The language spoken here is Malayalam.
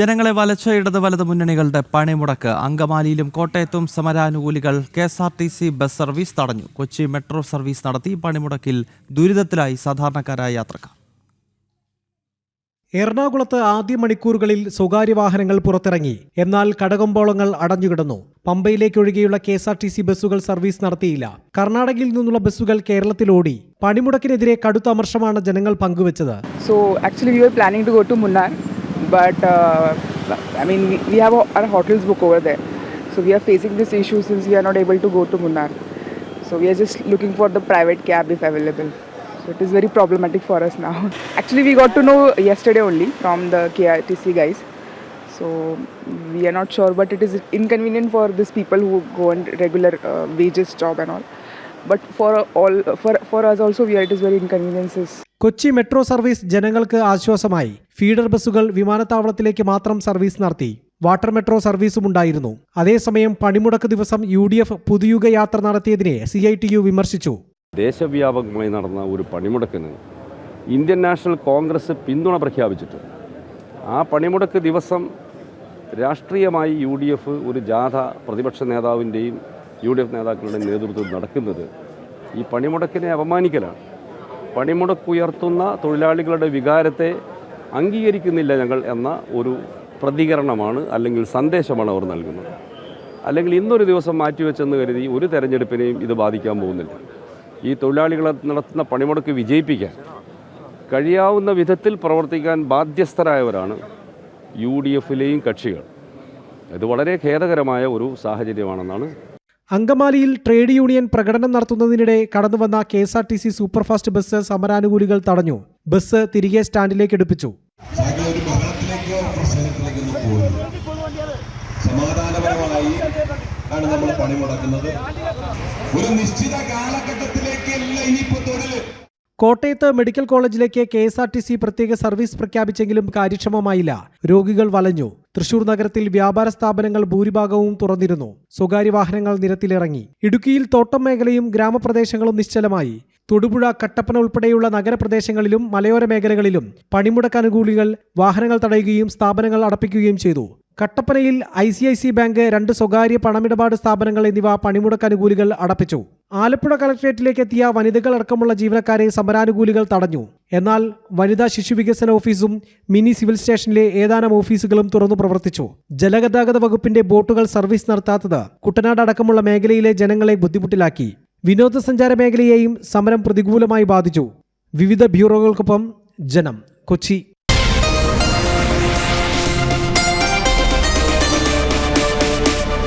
ജനങ്ങളെ വലച്ച ഇടത് വലത് മുന്നണികളുടെ പണിമുടക്ക്. അങ്കമാലിയിലും കോട്ടയത്തും സമരാനുകൂലികൾ KSRTC ബസ് സർവീസ് തടഞ്ഞു. കൊച്ചി മെട്രോ സർവീസ് നടത്തി. പണിമുടക്കിൽ ദുരിതത്തിലായി സാധാരണക്കാരായ യാത്രക്കാർ. എറണാകുളത്ത് ആദ്യ മണിക്കൂറുകളിൽ സ്വകാര്യ വാഹനങ്ങൾ പുറത്തിറങ്ങി. എന്നാൽ കടകമ്പോളങ്ങൾ അടഞ്ഞുകിടന്നു. പമ്പയിലേക്കൊഴികെയുള്ള KSRTC ബസ്സുകൾ സർവീസ് നടത്തിയില്ല. കർണാടകയിൽ നിന്നുള്ള ബസ്സുകൾ കേരളത്തിലോടി. പണിമുടക്കിനെതിരെ കടുത്ത അമർഷമാണ് ജനങ്ങൾ പങ്കുവച്ചത്. So actually we were planning to go to Munnar, but we have our hotels booked over there. So we are facing this issue since we are not able to go to Munnar. So we are just looking for the private cab if available. So it is very problematic for us now. Actually, we got to know yesterday only from the KRTC guys. So we are not sure, but it is inconvenient for these people who go on regular wages job and all. But for us also, it is very inconveniences. Kochi metro service ജനങ്ങൾക്ക് ആശ്വാസമായി. ഫീഡർ ബസ്സുകൾ വിമാനത്താവളത്തിലേക്ക് മാത്രം സർവീസ് നടത്തി. വാട്ടർ മെട്രോ സർവീസും ഉണ്ടായിരുന്നു. അതേസമയം പണിമുടക്ക് ദിവസം UDF പുതുയുഗ യാത്ര നടത്തിയതിനെ CITU വിമർശിച്ചു. ദേശവ്യാപകമായി നടന്ന ഒരു പണിമുടക്കിന് ഇന്ത്യൻ നാഷണൽ കോൺഗ്രസ് പിന്തുണ പ്രഖ്യാപിച്ചിട്ട് ആ പണിമുടക്ക് ദിവസം രാഷ്ട്രീയമായി UDF ഒരു ജാഥ പ്രതിപക്ഷ നേതാവിൻ്റെയും UDF നേതാക്കളുടെയും നേതൃത്വത്തിൽ നടക്കുന്നത് ഈ പണിമുടക്കിനെ അപമാനിക്കലാണ്. പണിമുടക്കുയർത്തുന്ന തൊഴിലാളികളുടെ വികാരത്തെ അംഗീകരിക്കുന്നില്ല ഞങ്ങൾ എന്ന ഒരു പ്രതികരണമാണ് അല്ലെങ്കിൽ സന്ദേശമാണ് അവർ നൽകുന്നത്. അല്ലെങ്കിൽ ഇന്നൊരു ദിവസം മാറ്റിവെച്ചെന്ന് കരുതി ഒരു തെരഞ്ഞെടുപ്പിനെയും ഇത് ബാധിക്കാൻ പോകുന്നില്ല. ഈ തൊഴിലാളികളെ നടത്തുന്ന പണിമുടക്ക് വിജയിപ്പിക്കാൻ കഴിയാവുന്ന വിധത്തിൽ പ്രവർത്തിക്കാൻ ബാധ്യസ്ഥരായവരാണ് UDFിലെയും കക്ഷികൾ. ഇത് വളരെ ഖേദകരമായ ഒരു സാഹചര്യമാണെന്നാണ്. അങ്കമാലിയിൽ ട്രേഡ് യൂണിയൻ പ്രകടനം നടത്തുന്നതിനിടെ കടന്നുവന്ന KSRTC സൂപ്പർഫാസ്റ്റ് ബസ് സമരാനുകൂലികൾ തടഞ്ഞു. ബസ് തിരികെ സ്റ്റാൻഡിലേക്ക് എടുപ്പിച്ചു. സമാധാനപരമായി ആണ് നമ്മൾ പണിമുടക്കുന്നത്. ഒരു നിശ്ചിത കാലഘട്ടത്തിലേക്കല്ല ഇനിയിപ്പോ തൊഴിൽ. കോട്ടയത്ത് മെഡിക്കൽ കോളേജിലേക്ക് KSRTC പ്രത്യേക സർവീസ് പ്രഖ്യാപിച്ചെങ്കിലും കാര്യക്ഷമമായില്ല. രോഗികൾ വലഞ്ഞു. തൃശൂർ നഗരത്തിൽ വ്യാപാര സ്ഥാപനങ്ങൾ ഭൂരിഭാഗവും തുറന്നിരുന്നു. സ്വകാര്യ വാഹനങ്ങൾ നിരത്തിലിറങ്ങി. ഇടുക്കിയിൽ തോട്ടം മേഖലയും ഗ്രാമപ്രദേശങ്ങളും നിശ്ചലമായി. തൊടുപുഴ, കട്ടപ്പന ഉൾപ്പെടെയുള്ള നഗരപ്രദേശങ്ങളിലും മലയോര മേഖലകളിലും പണിമുടക്ക് അനുകൂലികൾ വാഹനങ്ങൾ തടയുകയും സ്ഥാപനങ്ങൾ അടപ്പിക്കുകയും ചെയ്തു. കട്ടപ്പനയിൽ ICICI ബാങ്ക്, 2 സ്വകാര്യ പണമിടപാട് സ്ഥാപനങ്ങൾ എന്നിവ പണിമുടക്ക് അനുകൂലികൾ അടപ്പിച്ചു. ആലപ്പുഴ കളക്ട്രേറ്റിലേക്ക് എത്തിയ വനിതകളടക്കമുള്ള ജീവനക്കാരെ സമരാനുകൂലികൾ തടഞ്ഞു. എന്നാൽ വനിതാ ശിശു വികസന ഓഫീസും മിനി സിവിൽ സ്റ്റേഷനിലെ ഏതാനും ഓഫീസുകളും തുറന്നു പ്രവർത്തിച്ചു. ജലഗതാഗത വകുപ്പിന്റെ ബോട്ടുകൾ സർവീസ് നടത്താത്തത് കുട്ടനാട് അടക്കമുള്ള മേഖലയിലെ ജനങ്ങളെ ബുദ്ധിമുട്ടിലാക്കി. വിനോദസഞ്ചാര മേഖലയെയും സമരം പ്രതികൂലമായി ബാധിച്ചു. വിവിധ ബ്യൂറോകൾക്കൊപ്പം ജനം, കൊച്ചി.